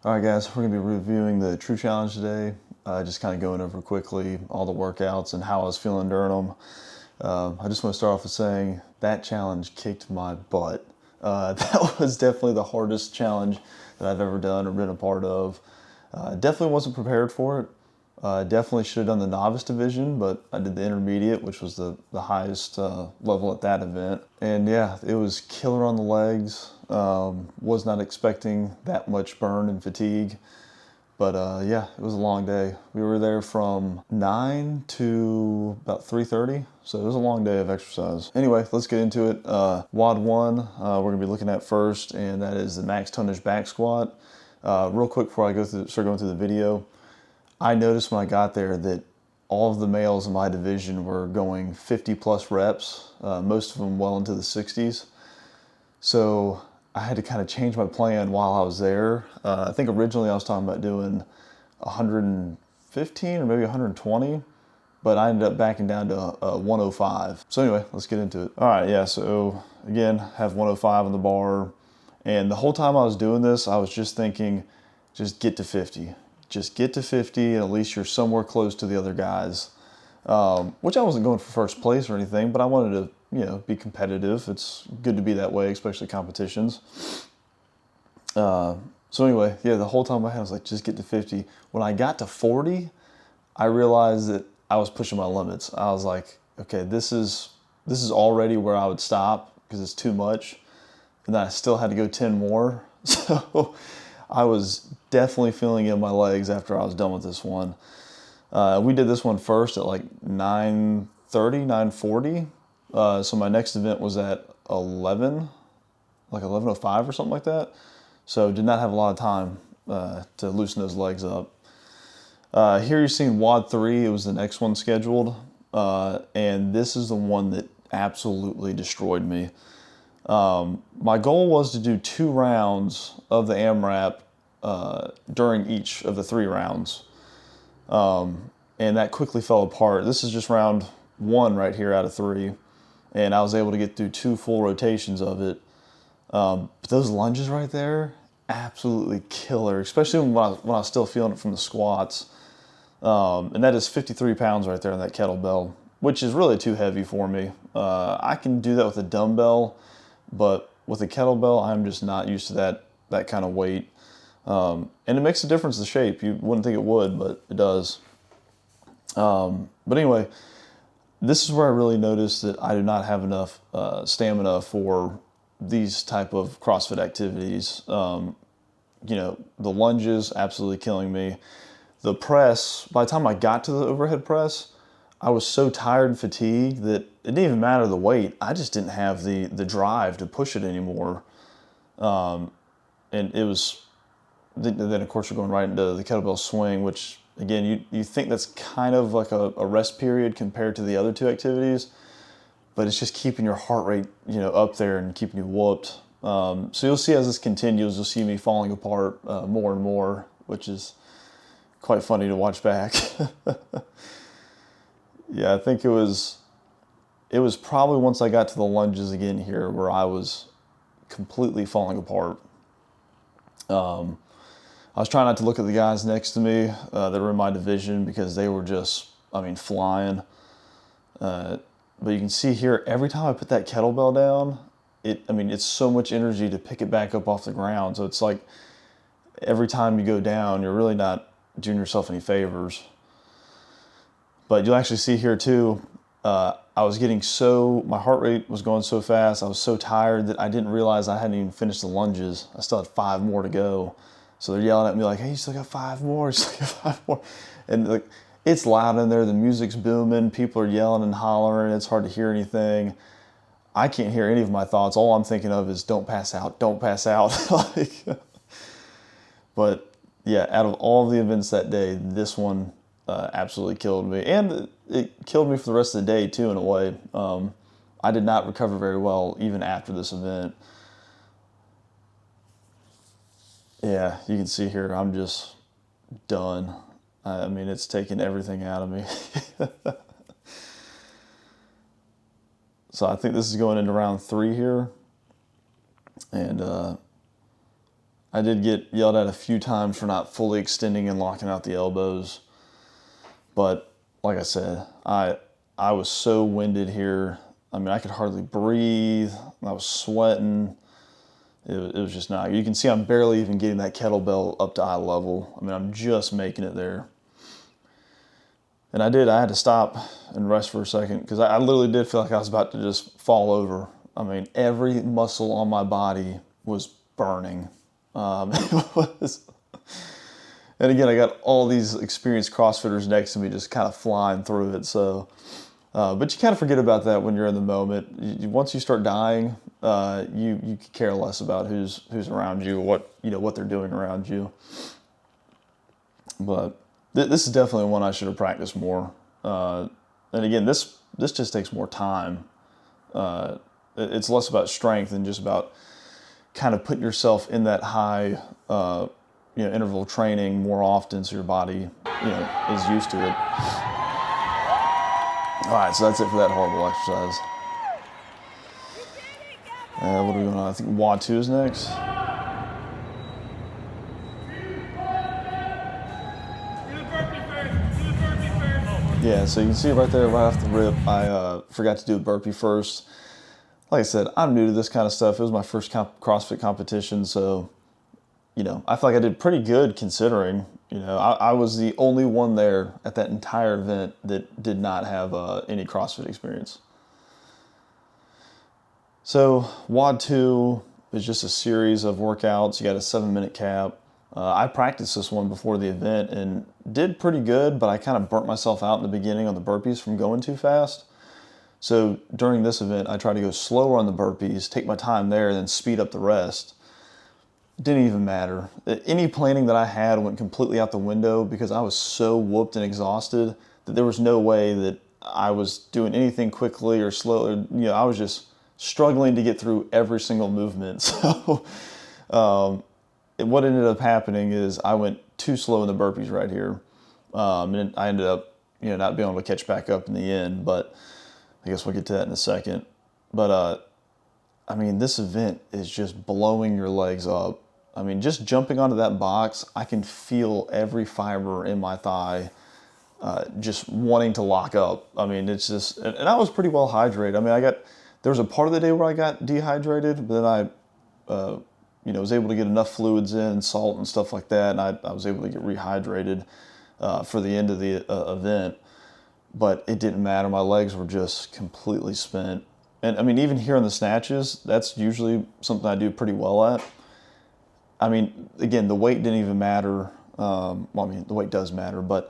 Alright guys, we're going to be reviewing the TRU challenge today. Just kind of going over quickly all the workouts and how I was feeling during them. I just want to start off with saying that challenge kicked my butt. That was definitely the hardest challenge that I've ever done or been a part of. Definitely wasn't prepared for it. Definitely should have done the novice division, but I did the intermediate, which was the highest level at that event. And yeah, it was killer on the legs. Was not expecting that much burn and fatigue. But yeah, it was a long day. We were there from 9 to about 3:30, so it was a long day of exercise. Anyway, let's get into it. WOD 1, we're going to be looking at first, and that is the max tonnage back squat. Real quick before I start going through the video, I noticed when I got there that all of the males in my division were going 50 plus reps, most of them well into the 60s. So I had to kind of change my plan while I was there. I think originally I was talking about doing 115 or maybe 120, but I ended up backing down to 105. So anyway, let's get into it. All right, yeah, so again, have 105 on the bar. And the whole time I was doing this, I was just thinking, just get to 50. Just get to 50 and at least you're somewhere close to the other guys. Which I wasn't going for first place or anything, but I wanted to, be competitive. It's good to be that way, especially competitions. So anyway, yeah, the whole time I was like, just get to 50. When I got to 40, I realized that I was pushing my limits. I was like, okay, this is already where I would stop because it's too much. And then I still had to go 10 more. So I was definitely feeling it in my legs after I was done with this one. We did this one first at like 9:30, 9:40. So my next event was at 11, like 11:05 or something like that. So did not have a lot of time to loosen those legs up. Here you're seeing WOD 3. It was the next one scheduled. And this is the one that absolutely destroyed me. My goal was to do 2 rounds of the AMRAP during each of the 3 rounds. And that quickly fell apart. This is just round 1 right here out of 3. And I was able to get through 2 full rotations of it. But those lunges right there, absolutely killer, especially when I was still feeling it from the squats. And that is 53 pounds right there on that kettlebell, which is really too heavy for me. I can do that with a dumbbell, but with a kettlebell, I'm just not used to that kind of weight. And it makes a difference in the shape. You wouldn't think it would, but it does. But anyway, this is where I really noticed that I do not have enough stamina for these type of CrossFit activities. The lunges, absolutely killing me. The press, by the time I got to the overhead press, I was so tired and fatigued that it didn't even matter the weight. I just didn't have the drive to push it anymore. And it was, then of course we're going right into the kettlebell swing, which again, you think that's kind of like a rest period compared to the other 2 activities, but it's just keeping your heart rate, up there and keeping you whooped. So you'll see as this continues, you'll see me falling apart more and more, which is quite funny to watch back. Yeah, I think it was probably once I got to the lunges again here where I was completely falling apart. I was trying not to look at the guys next to me that were in my division because they were just, flying. But you can see here, every time I put that kettlebell down, it's so much energy to pick it back up off the ground. So it's like every time you go down, you're really not doing yourself any favors. But you'll actually see here too, I was my heart rate was going so fast, I was so tired that I didn't realize I hadn't even finished the lunges. I still had 5 more to go. So they're yelling at me like, hey, you still got 5 more, you still got 5 more. And like, it's loud in there, the music's booming, people are yelling and hollering, it's hard to hear anything. I can't hear any of my thoughts. All I'm thinking of is don't pass out, don't pass out. But yeah, out of all the events that day, this one absolutely killed me. And it killed me for the rest of the day too, in a way. I did not recover very well even after this event. Yeah, you can see here, I'm just done. It's taken everything out of me. So I think this is going into round 3 here. And I did get yelled at a few times for not fully extending and locking out the elbows. But like I said, I was so winded here. I mean, I could hardly breathe. I was sweating. It was just not. You can see I'm barely even getting that kettlebell up to eye level. I mean, I'm just making it there. And I had to stop and rest for a second because I literally did feel like I was about to just fall over. I mean, every muscle on my body was burning. It was, and again, I got all these experienced CrossFitters next to me just kind of flying through it. So, but you kind of forget about that when you're in the moment. Once you start dying, you could care less about who's around you, what they're doing around you. But this is definitely one I should have practiced more. And again, this just takes more time. It's less about strength and just about kind of putting yourself in that high, interval training more often, so your body, is used to it. All right, so that's it for that horrible exercise. What are we going on? I think WOD 2 is next. Yeah, so you can see right there, right off the rip, I forgot to do a burpee first. Like I said, I'm new to this kind of stuff. It was my first CrossFit competition, so, I feel like I did pretty good considering. I was the only one there at that entire event that did not have any CrossFit experience. So WOD 2 is just a series of workouts. You got a 7-minute cap. I practiced this one before the event and did pretty good, but I kind of burnt myself out in the beginning on the burpees from going too fast. So during this event, I tried to go slower on the burpees, take my time there, and then speed up the rest. Didn't even matter. Any planning that I had went completely out the window because I was so whooped and exhausted that there was no way that I was doing anything quickly or slowly. I was just struggling to get through every single movement. So what ended up happening is I went too slow in the burpees right here. And I ended up, not being able to catch back up in the end, but I guess we'll get to that in a second. But, this event is just blowing your legs up. Just jumping onto that box, I can feel every fiber in my thigh just wanting to lock up. It's just, and I was pretty well hydrated. There was a part of the day where I got dehydrated, but then I was able to get enough fluids in, salt and stuff like that, and I was able to get rehydrated for the end of the event. But it didn't matter. My legs were just completely spent. And even here in the snatches, that's usually something I do pretty well at. Again, the weight didn't even matter. The weight does matter, but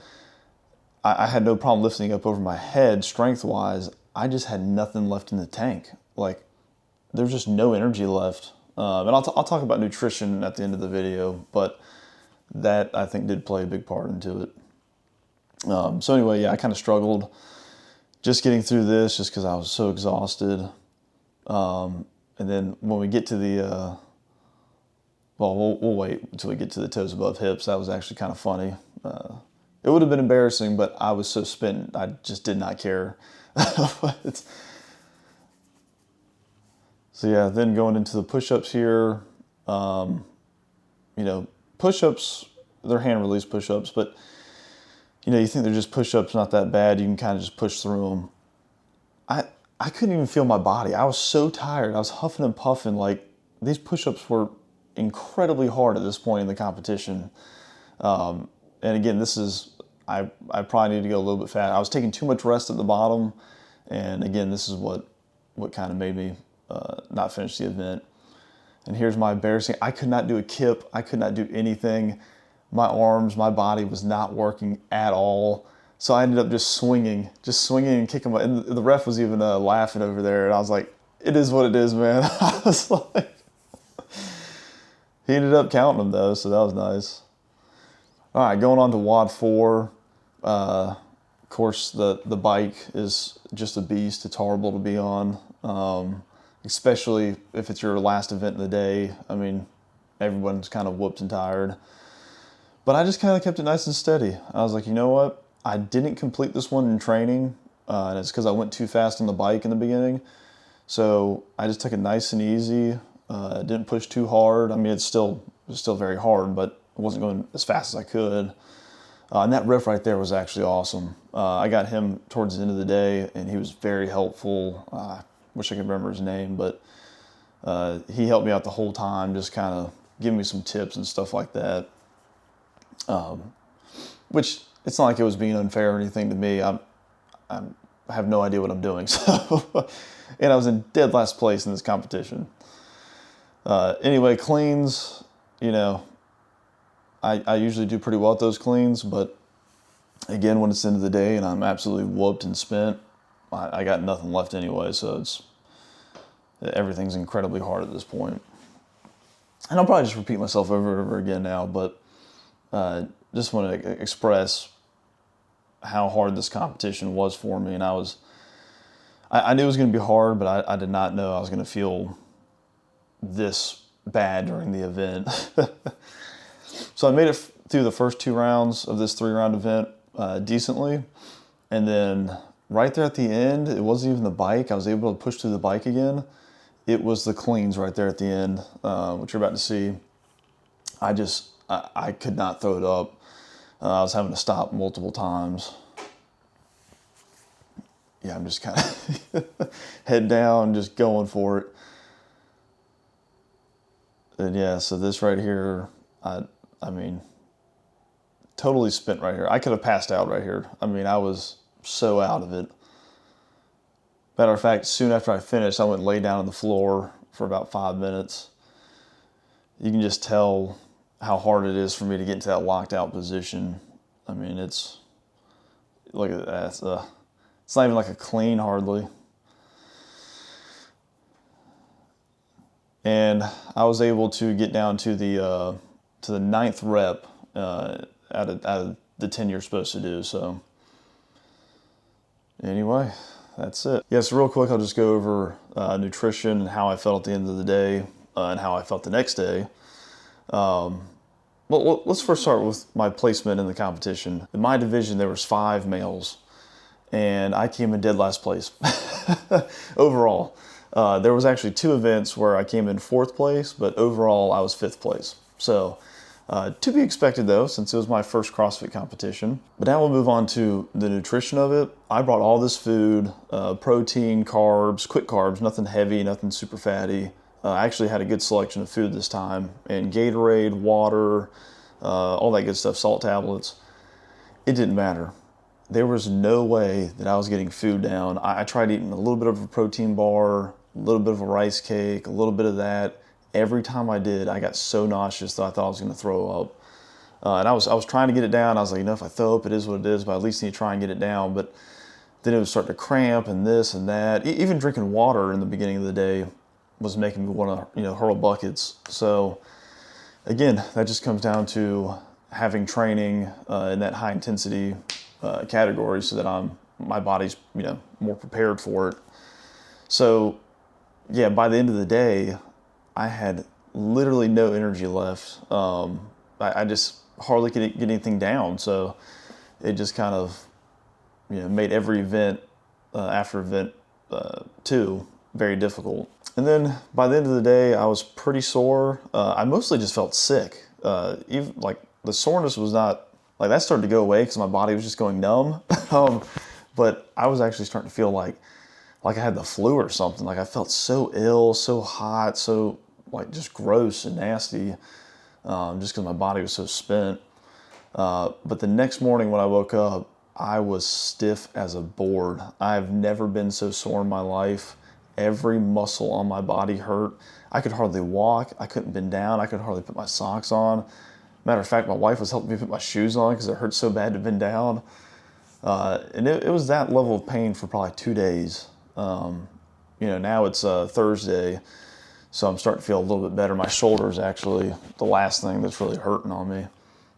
I had no problem lifting up over my head strength-wise. I just had nothing left in the tank. Like, there's just no energy left. And I'll talk about nutrition at the end of the video, but that, I think, did play a big part into it. So anyway, yeah, I kind of struggled just getting through this just because I was so exhausted. And then when we get to the, we'll wait until we get to the toes above hips. That was actually kind of funny. It would have been embarrassing, but I was so spent, I just did not care. So yeah, then going into the push-ups here, push-ups, they're hand release push-ups, but you think they're just push-ups, not that bad. You can kind of just push through them. I couldn't even feel my body. I was so tired. I was huffing and puffing. Like, these push-ups were incredibly hard at this point in the competition. And again, I probably need to go a little bit fast. I was taking too much rest at the bottom. And again, this is what kind of made me not finish the event. And here's my embarrassing, I could not do a kip. I could not do anything. My arms, my body was not working at all. So I ended up just swinging and kicking and the ref was even laughing over there. And I was like, it is what it is, man. I was like, he ended up counting them though, so that was nice. All right, going on to WOD 4. Of course, the bike is just a beast. It's horrible to be on, especially if it's your last event of the day. Everyone's kind of whooped and tired. But I just kind of kept it nice and steady. I was like, you know what? I didn't complete this one in training, and it's because I went too fast on the bike in the beginning. So I just took it nice and easy. Didn't push too hard. I mean, it was still very hard, but I wasn't going as fast as I could. And that ref right there was actually awesome. I got him towards the end of the day, and he was very helpful. Wish I could remember his name, but he helped me out the whole time, just kind of giving me some tips and stuff like that. Which, it's not like it was being unfair or anything to me. I have no idea what I'm doing. So, and I was in dead last place in this competition. Anyway, cleans, you know, I usually do pretty well at those cleans, but again, when it's the end of the day and I'm absolutely whooped and spent, I got nothing left anyway, so everything's incredibly hard at this point. And I'll probably just repeat myself over and over again now, but just want to express how hard this competition was for me. And I knew it was going to be hard, but I did not know I was going to feel this bad during the event. So I made it through the first 2 rounds of this 3-round event decently. And then right there at the end, it wasn't even the bike. I was able to push through the bike again. It was the cleans right there at the end, which you're about to see. I could not throw it up. I was having to stop multiple times. Yeah, I'm just kind of head down, just going for it. And yeah, so this right here, I mean, totally spent right here. I could have passed out right here. I mean, I was so out of it. Matter of fact, soon after I finished, I went and lay down on the floor for about 5 minutes. You can just tell how hard it is for me to get into that locked out position. I mean, look at that. It's not even like a clean hardly. And I was able to get down to the 9th rep out of the 10 you're supposed to do. So anyway, that's it. Yeah, so real quick, I'll just go over nutrition and how I felt at the end of the day and how I felt the next day. Well, let's first start with my placement in the competition. In my division, there was 5 males, and I came in dead last place overall. There was actually 2 events where I came in 4th place, but overall I was 5th place. So to be expected though, since it was my first CrossFit competition. But now we'll move on to the nutrition of it. I brought all this food, protein, carbs, quick carbs, nothing heavy, nothing super fatty. I actually had a good selection of food this time, and Gatorade, water, all that good stuff, salt tablets. It didn't matter. There was no way that I was getting food down. I tried eating a little bit of a protein bar, a little bit of a rice cake, a little bit of that. Every time I did, I got so nauseous that I thought I was going to throw up. And I was trying to get it down. I was like, if I throw up, it is what it is, but I at least need to try and get it down. But then it would start to cramp and this and that. Even drinking water in the beginning of the day was making me want to, hurl buckets. So again, that just comes down to having training in that high intensity category so that my body's, more prepared for it. So yeah, by the end of the day, I had literally no energy left. I just hardly could get anything down. So it just kind of, made every event after event 2 very difficult. And then by the end of the day, I was pretty sore. I mostly just felt sick. Even like the soreness was not, like that started to go away because my body was just going numb. But I was actually starting to feel like I had the flu or something. Like I felt so ill, so hot, so like just gross and nasty, just because my body was so spent. But the next morning when I woke up, I was stiff as a board. I've never been so sore in my life. Every muscle on my body hurt. I could hardly walk. I couldn't bend down. I could hardly put my socks on. Matter of fact, my wife was helping me put my shoes on because it hurt so bad to bend down. And it was that level of pain for probably 2 days. Now it's Thursday, so I'm starting to feel a little bit better. My shoulder is actually the last thing that's really hurting on me.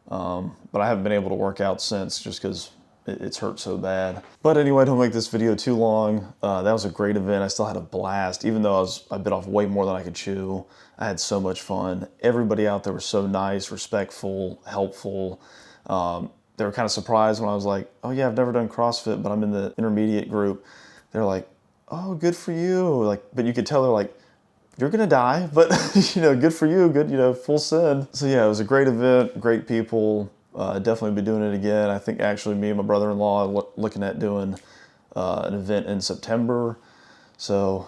But I haven't been able to work out since just because it's hurt so bad. But anyway, don't make this video too long. That was a great event. I still had a blast, even though I bit off way more than I could chew. I had so much fun. Everybody out there was so nice, respectful, helpful. They were kind of surprised when I was like, oh yeah, I've never done CrossFit, but I'm in the intermediate group. They're like, oh, good for you. Like, but you could tell they're like, you're gonna die, but you know, good for you, good, you know, full send. So yeah, it was a great event, great people. Definitely be doing it again. I think actually me and my brother-in-law are looking at doing an event in September. So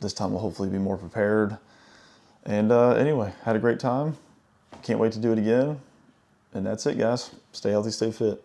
this time we'll hopefully be more prepared. And anyway, had a great time. Can't wait to do it again. And that's it, guys. Stay healthy, stay fit.